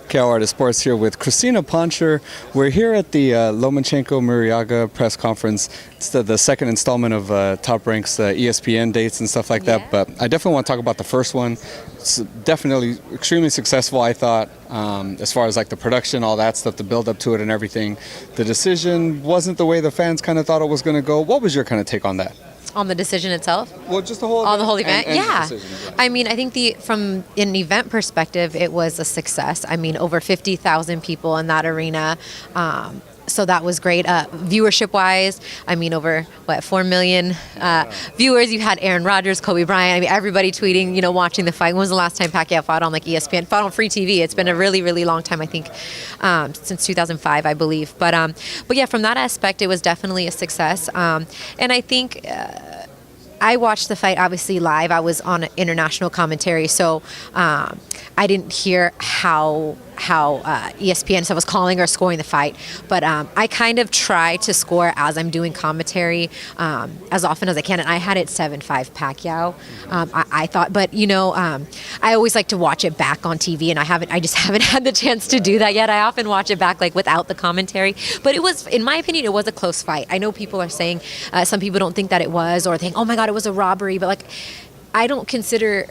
Pacquiao Art of Sports here with Crystina Poncher. We're here at the Lomachenko-Murriaga press conference. It's the second installment of Top Rank's ESPN dates and stuff like that. But I definitely want to talk about the first one. It's definitely extremely successful, I thought, as far as like the production, all that stuff, the build up to it and everything. The decision wasn't the way the fans kind of thought it was going to go. What was your kind of take on that? On the decision itself? Well, just the whole event. On the whole event? And yeah. Decision, I mean, I think from an event perspective, it was a success. I mean, over 50,000 people in that arena. So that was great. Viewership-wise, I mean, over, 4 million viewers. You had Aaron Rodgers, Kobe Bryant. I mean, everybody tweeting, watching the fight. When was the last time Pacquiao fought on, ESPN? Fought on free TV. It's been a really, really long time, I think, since 2005, I believe. But yeah, from that aspect, it was definitely a success. And I think... I watched the fight obviously live. I was on international commentary, so I didn't hear how ESPN stuff was calling or scoring the fight. But I kind of try to score as I'm doing commentary as often as I can, and I had it 7-5 Pacquiao. I thought, but I always like to watch it back on TV, and I just haven't had the chance to do that yet. I often watch it back without the commentary. But it was, in my opinion, it was a close fight. I know people are saying some people don't think that it was, or think, oh my God, it was a robbery, but I don't consider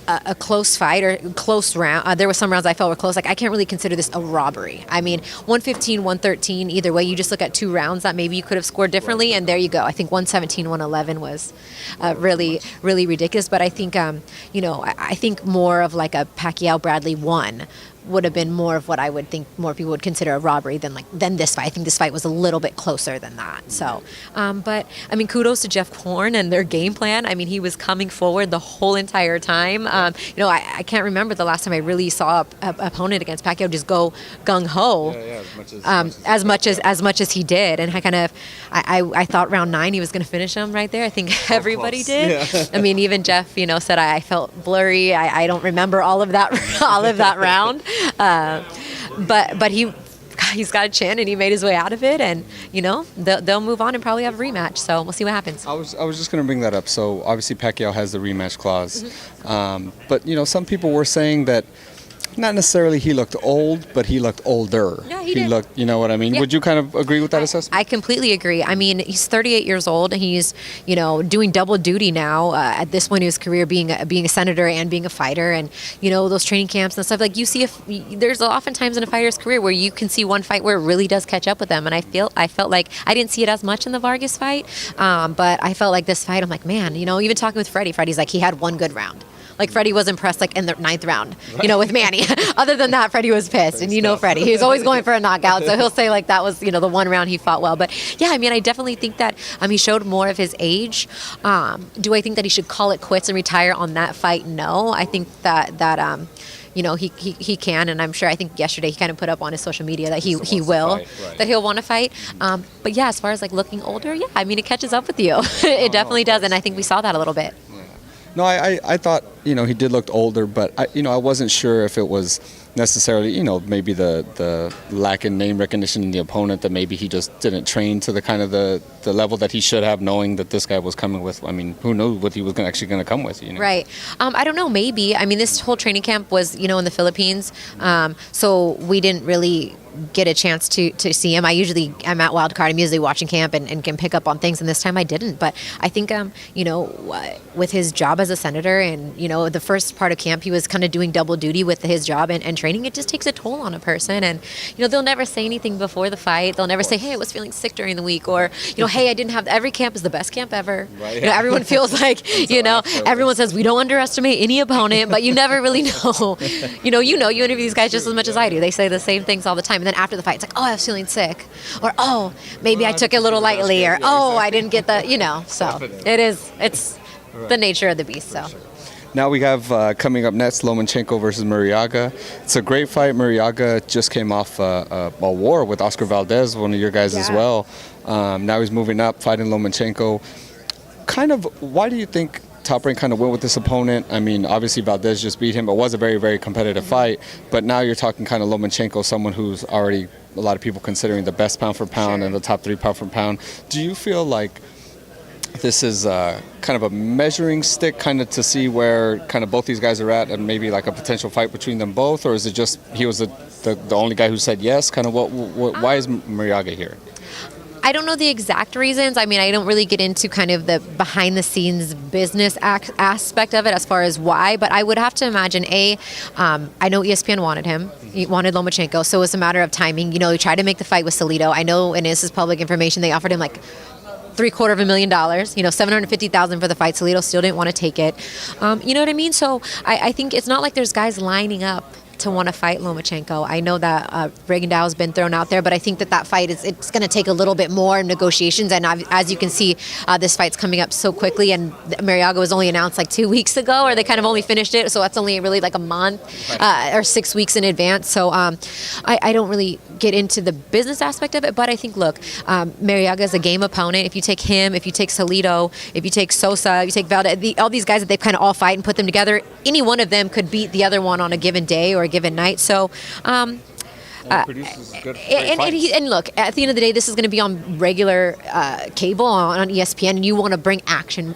a close fight or close round. There were some rounds I felt were close. I can't really consider this a robbery. I mean, 115, 113, either way, you just look at two rounds that maybe you could have scored differently, and there you go. I think 117, 111 was really, really ridiculous. But I think, I think more of a Pacquiao-Bradley 1 would have been more of what I would think more people would consider a robbery than this fight. I think this fight was a little bit closer than that. So, but I mean, kudos to Jeff Horn and their game plan. I mean, he was coming forward the whole entire time. I can't remember the last time I really saw an opponent against Pacquiao just go gung ho. As much as he did, and I thought round 9 he was going to finish him right there. I think everybody did. Yeah. I mean, even Jeff, said I felt blurry. I don't remember all of that round. But he's got a chin, and he made his way out of it, and they'll move on and probably have a rematch. So we'll see what happens. I was just going to bring that up. So obviously Pacquiao has the rematch clause, but some people were saying that not necessarily he looked old, but he looked older. Yeah, he did. Looked, you know what I mean? Yeah. Would you kind of agree with that assessment? I completely agree. I mean, he's 38 years old, and he's, doing double duty now at this point in his career, being a senator and being a fighter, and, those training camps and stuff. You see, there's oftentimes in a fighter's career where you can see one fight where it really does catch up with them, and I felt like I didn't see it as much in the Vargas fight, but I felt like this fight, I'm like, man, even talking with Freddie's like, he had one good round. Freddie was impressed, in the 9th round, with Manny. Other than that, Freddie was pissed, and Freddie. He was always going for a knockout, so he'll say, that was, the one round he fought well. But, yeah, I mean, I definitely think that he showed more of his age. Do I think that he should call it quits and retire on that fight? No. I think that he can, and I'm sure, I think yesterday he kind of put up on his social media that he will, that he'll want to fight. But, yeah, as far as, looking older, yeah, I mean, it catches up with you. It definitely does, and I think we saw that a little bit. No, I thought, he did look older, but, I wasn't sure if it was necessarily, maybe the lack in name recognition in the opponent, that maybe he just didn't train to the kind of the level that he should have, knowing that this guy was coming with, I mean, who knows what he was actually going to come with, Right. I don't know, maybe. I mean, this whole training camp was, in the Philippines, so we didn't really get a chance to see him. I'm at Wildcard. I'm usually watching camp and can pick up on things, and this time I didn't. But I think, with his job as a senator and, the first part of camp, he was kind of doing double duty with his job and training. It just takes a toll on a person. And, they'll never say anything before the fight. They'll never say, hey, I was feeling sick during the week, or, hey, I didn't have, every camp is the best camp ever. Right. Everyone feels like, everyone says we don't underestimate any opponent, but you never really know. You interview these guys just as much as I do. They say the same things all the time. And then after the fight, it's like, oh, I was feeling sick, or oh, maybe I took it a little lightly, or oh, I didn't get the, so it's the nature of the beast. So. Now we have coming up next, Lomachenko versus Murriaga. It's a great fight. Murriaga just came off a war with Oscar Valdez, one of your guys as well. Now he's moving up, fighting Lomachenko. Why do you think Top Rank kind of went with this opponent? I mean, obviously Valdez just beat him. It was a very, very competitive fight. But now you're talking kind of Lomachenko, someone who's already, a lot of people considering the best pound for pound and the top 3 pound for pound. Do you feel like this is kind of a measuring stick, kind of to see where kind of both these guys are at, and maybe like a potential fight between them both, or is it just he was the only guy who said yes? Kind of why is Mariaga here? I don't know the exact reasons. I mean, I don't really get into kind of the behind the scenes business aspect of it as far as why, but I would have to imagine, I know ESPN wanted him. He wanted Lomachenko, so it's a matter of timing. You know, he tried to make the fight with Salido. I know, and this is public information, they offered him like $750,000, you know, $750,000 for the fight. Salido still didn't want to take it. You know what I mean? So I think it's not like there's guys lining up to want to fight Lomachenko. I know that Reagan Dow has been thrown out there, but I think that fight it's going to take a little bit more negotiations. And as you can see, this fight's coming up so quickly, and Mariaga was only announced like 2 weeks ago, or they kind of only finished it, so that's only really like a month or 6 weeks in advance. So I don't really get into the business aspect of it, but I think, look, Mariaga is a game opponent. If you take him, if you take Salido, if you take Sosa, if you take Valdez, all these guys that they've kind of all fight and put them together, any one of them could beat the other one on a given day or a given night. So Produces good, and look, at the end of the day, this is going to be on regular cable on ESPN, and you want to bring action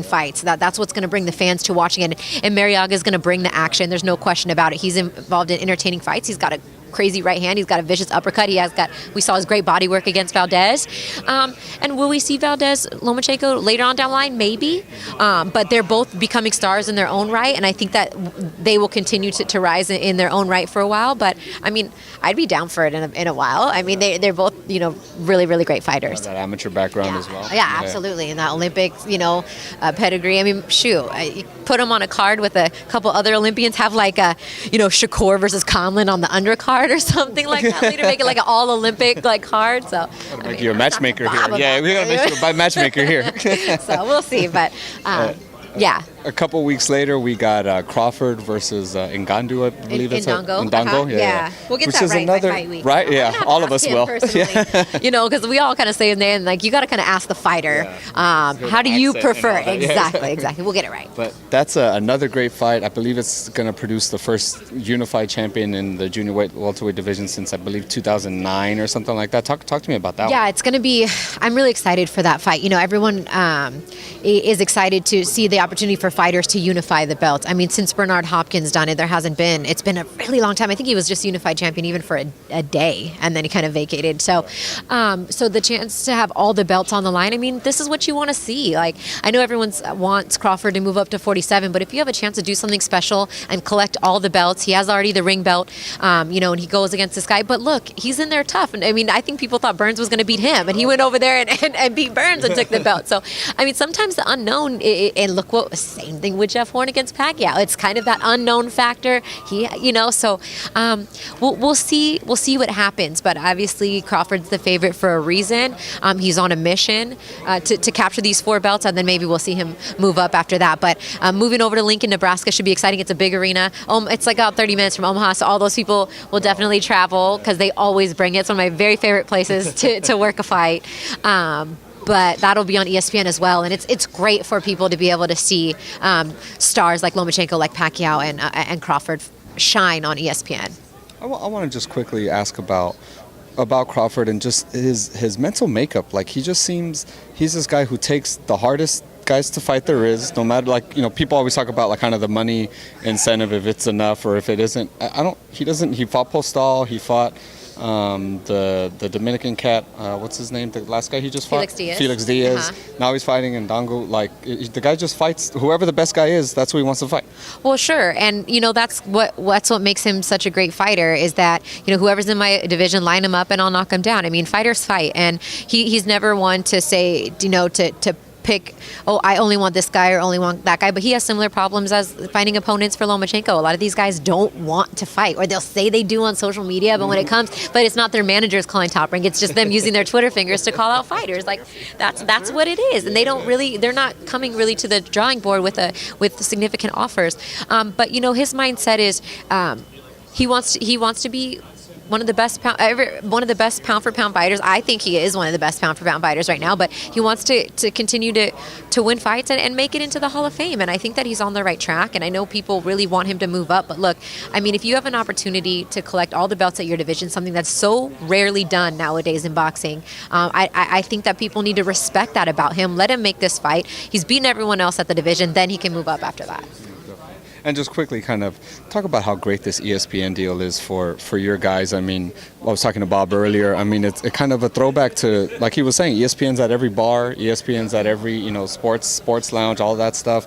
fights. That's what's going to bring the fans to watching it. And Mariaga is going to bring the action. There's no question about it. He's involved in entertaining fights. He's got a crazy right hand. He's got a vicious uppercut. We saw his great body work against Valdez. And will we see Valdez Lomachenko later on down the line? Maybe. But they're both becoming stars in their own right, and I think that they will continue to rise in their own right for a while. But I mean, I'd be down for it in a while. I mean, they're both, you know, really, really great fighters. That amateur background as well. Yeah, absolutely. And that Olympic, you know, pedigree. I mean, shoot, you put them on a card with a couple other Olympians, have like a, you know, Shakur versus Conlon on the undercard or something like that. Later, make it like an all Olympic like card. So make you a matchmaker here. Yeah, we gotta make sure to matchmaker here. So we'll see, but yeah. A couple weeks later, we got Crawford versus Ngannou, I believe it's Ngannou. Ngannou, Yeah. We'll get which that is right another, by fight week. Right? Yeah, all of us will. Yeah. You know, because we all kind of say in there, and like you got to kind of ask the fighter, how do you prefer? Exactly. We'll get it right. But that's another great fight. I believe it's going to produce the first unified champion in the junior welterweight division since I believe 2009 or something like that. Talk to me about that. Yeah, it's going to be. I'm really excited for that fight. You know, everyone is excited to see the opportunity for fighters to unify the belt. I mean, since Bernard Hopkins done it, it's been a really long time. I think he was just unified champion even for a day, and then he kind of vacated. So so the chance to have all the belts on the line, I mean, this is what you want to see. Like, I know everyone wants Crawford to move up to 47, but if you have a chance to do something special and collect all the belts, he has already the ring belt, you know, and he goes against this guy. But look, he's in there tough. And I mean, I think people thought Burns was going to beat him, and he went over there and beat Burns and took the belt. So, I mean, sometimes the unknown, and look what, same thing with Jeff Horn against Pacquiao. It's kind of that unknown factor. You know, so we'll see what happens. But obviously, Crawford's the favorite for a reason. He's on a mission to capture these 4 belts, and then maybe we'll see him move up after that. But moving over to Lincoln, Nebraska should be exciting. It's a big arena. It's like about 30 minutes from Omaha, so all those people will definitely travel because they always bring it. It's one of my very favorite places to work a fight. But that'll be on ESPN as well, and it's great for people to be able to see stars like Lomachenko, like Pacquiao, and Crawford shine on ESPN. I want to just quickly ask about Crawford and just his mental makeup. Like, he just seems he's this guy who takes the hardest guys to fight there is, no matter, like, you know, people always talk about like kind of the money incentive, if it's enough or if it isn't. He fought Postal, he fought the Dominican cat, what's his name, the last guy he just fought? Felix Diaz. Now he's fighting Ngannou. Like, the guy just fights whoever the best guy is. That's who he wants to fight. Well, sure, and you know that's what makes him such a great fighter, is that, you know, whoever's in my division, line him up and I'll knock him down. I mean, fighters fight, and he's never one to say, you know, to pick, I only want this guy or only want that guy, but he has similar problems as finding opponents for Lomachenko. A lot of these guys don't want to fight, or they'll say they do on social media, but when it comes, but it's not their managers calling Top Rank, it's just them using their Twitter fingers to call out fighters. Like, that's what it is, and they're not coming really to the drawing board with significant offers. But you know, his mindset is he wants to be one of the best pound for pound fighters. I think he is one of the best pound for pound fighters right now, but he wants to continue to win fights and make it into the Hall of Fame. And I think that he's on the right track. And I know people really want him to move up. But look, I mean, if you have an opportunity to collect all the belts at your division, something that's so rarely done nowadays in boxing, I think that people need to respect that about him. Let him make this fight. He's beaten everyone else at the division. Then he can move up after that. And just quickly kind of talk about how great this ESPN deal is for your guys. I mean, I was talking to Bob earlier. I mean, it's kind of a throwback to, like he was saying, ESPN's at every bar, ESPN's at every, sports lounge, all that stuff.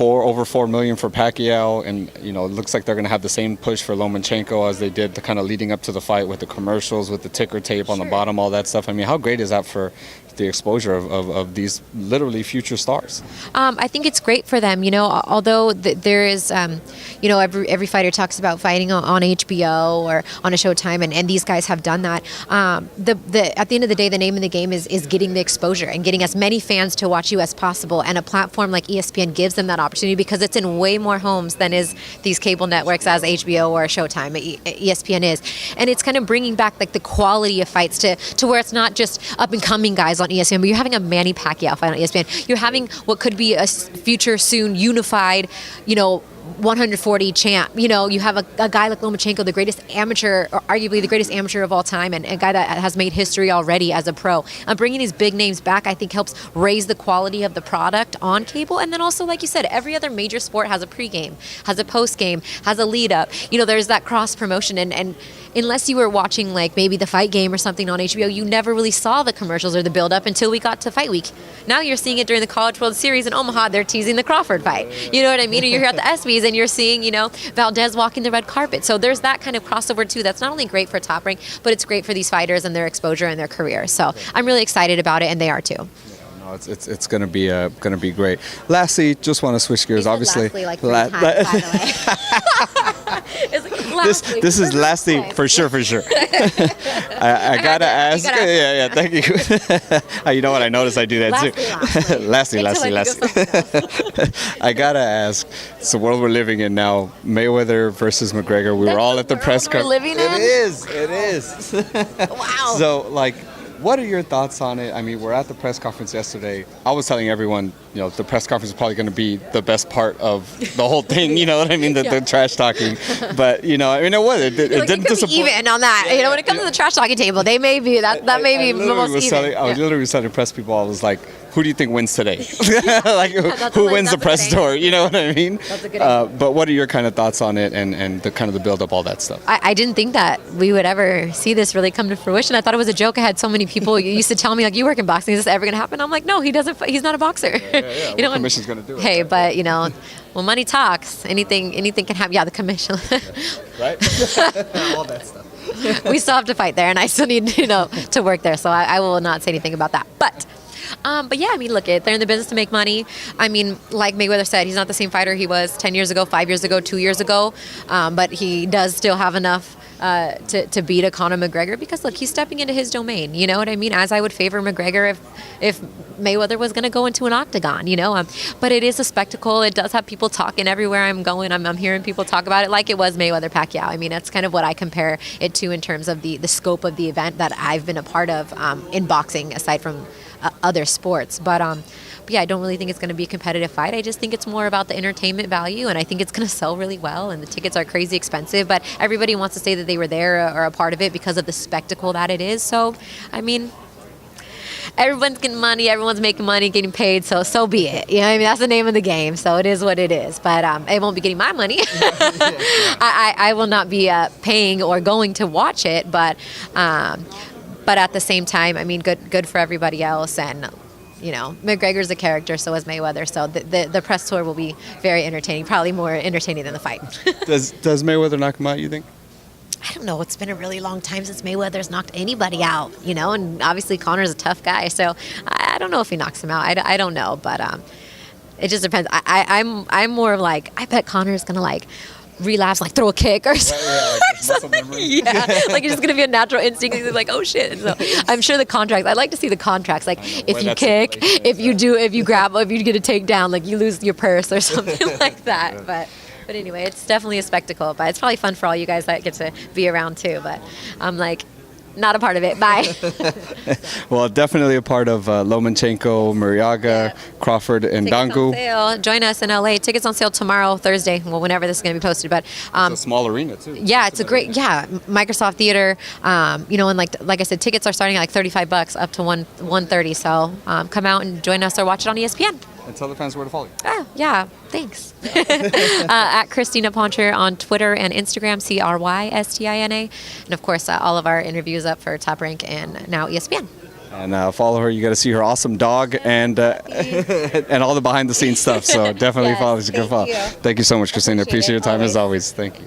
Over 4 million for Pacquiao, and it looks like they're going to have the same push for Lomachenko as they did the kind of leading up to the fight with the commercials, with the ticker tape on the bottom, all that stuff. I mean, how great is that for the exposure of these literally future stars? I think it's great for them. Although there is, every fighter talks about fighting on HBO or on a Showtime, and these guys have done that. At the end of the day, the name of the game is getting the exposure and getting as many fans to watch you as possible. And a platform like ESPN gives them that opportunity because it's in way more homes than is these cable networks as HBO or Showtime. ESPN is, and it's kind of bringing back like the quality of fights to where it's not just up and coming guys on ESPN, but you're having a Manny Pacquiao fight on ESPN. You're having what could be a future soon unified, 140 champ. You have a guy like Lomachenko, the greatest amateur, or arguably the greatest amateur of all time, and a guy that has made history already as a pro. Bringing these big names back, I think, helps raise the quality of the product on cable. And then also, like you said, every other major sport has a pregame, has a postgame, has a lead up. There's that cross promotion, and unless you were watching like maybe the fight game or something on HBO, you never really saw the commercials or the build up until we got to fight week. Now you're seeing it during the College World Series in Omaha. They're teasing the Crawford fight. You know what I mean? Or you're here at the ESPYs and you're seeing, Valdez walking the red carpet. So there's that kind of crossover too. That's not only great for Top Rank, but it's great for these fighters and their exposure and their career. So I'm really excited about it, and they are too. It's going to be great. Lastly, just want to switch gears. Obviously, lastly, like 3 times, by the way. This is lastly for sure. I gotta ask. Yeah. Thank you. You know what? I noticed I do that too. Lastly. I gotta ask. It's the world we're living in now. Mayweather versus McGregor. We were all at the press conference. It is. Wow. So what are your thoughts on it? I mean, we're at the press conference yesterday. I was telling everyone, the press conference is probably going to be the best part of the whole thing. You know what I mean? The trash talking. But, it was. It didn't disappoint. Even on that. When it comes to the trash talking table, they may be, that may be the most even. I was literally telling press people, I was like, who do you think wins today? Who wins the press tour? You know what I mean? That's a good idea. But what are your kind of thoughts on it and the kind of the build up, all that stuff? I didn't think that we would ever see this really come to fruition. I thought it was a joke. I had so many people used to tell me, you work in boxing, is this ever going to happen? I'm like, no, he doesn't. He's not a boxer. What commission's going to do it? Hey, but when money talks, anything can happen. Yeah, the commission. Right? All that stuff. We still have to fight there, and I still need to work there. So I will not say anything about that. But yeah, I mean, look, they're in the business to make money. I mean, like Mayweather said, he's not the same fighter he was 10 years ago, 5 years ago, 2 years ago. But he does still have enough to beat a Conor McGregor because, look, he's stepping into his domain. You know what I mean? As I would favor McGregor if Mayweather was going to go into an octagon, But it is a spectacle. It does have people talking everywhere I'm going. I'm hearing people talk about it like it was Mayweather-Pacquiao. I mean, that's kind of what I compare it to in terms of the scope of the event that I've been a part of in boxing, aside from other sports. But yeah, I don't really think it's going to be a competitive fight. I just think it's more about the entertainment value, and I think it's going to sell really well, and the tickets are crazy expensive, but everybody wants to say that they were there or a part of it because of the spectacle that it is. So, I mean, everyone's getting money, everyone's making money, getting paid, so be it. That's the name of the game, so it is what it is. But I won't be getting my money. I will not be paying or going to watch it, but at the same time, I mean, good for everybody else. And, McGregor's a character, so is Mayweather. So the press tour will be very entertaining, probably more entertaining than the fight. Does Mayweather knock him out, you think? I don't know. It's been a really long time since Mayweather's knocked anybody out, and obviously Conor's a tough guy. So I don't know if he knocks him out. I don't know, but it just depends. I'm more of I bet Conor's going to relapse, throw a kick or something. Yeah, it's just gonna be a natural instinct. He's like, oh shit. So I'm sure the contracts. I'd like to see the contracts. If you kick, if you grab, if you get a takedown, you lose your purse or something like that. But But anyway, it's definitely a spectacle. But it's probably fun for all you guys that get to be around too. But I'm like, not a part of it. Bye. Well, definitely a part of Lomachenko, Murriaga, Crawford, and Tickets on Dangu. sale. Join us in LA. Tickets on sale tomorrow, Thursday. Well, whenever this is going to be posted. But It's a small arena too. yeah, it's a great, Microsoft Theater. You know, and like I said, tickets are starting at like $35 up to 130. So come out and join us or watch it on ESPN. And tell the fans where to follow you. Oh, yeah, thanks. At Crystina Poncher on Twitter and Instagram, Crystina. And of course, all of our interviews up for Top Rank and now ESPN. And follow her. You got to see her awesome dog and and all the behind the scenes stuff. So definitely Yes, follow. It's a good thank follow. you. Thank you so much, Christina. Appreciate Appreciate your it, time as always. always. Thank you.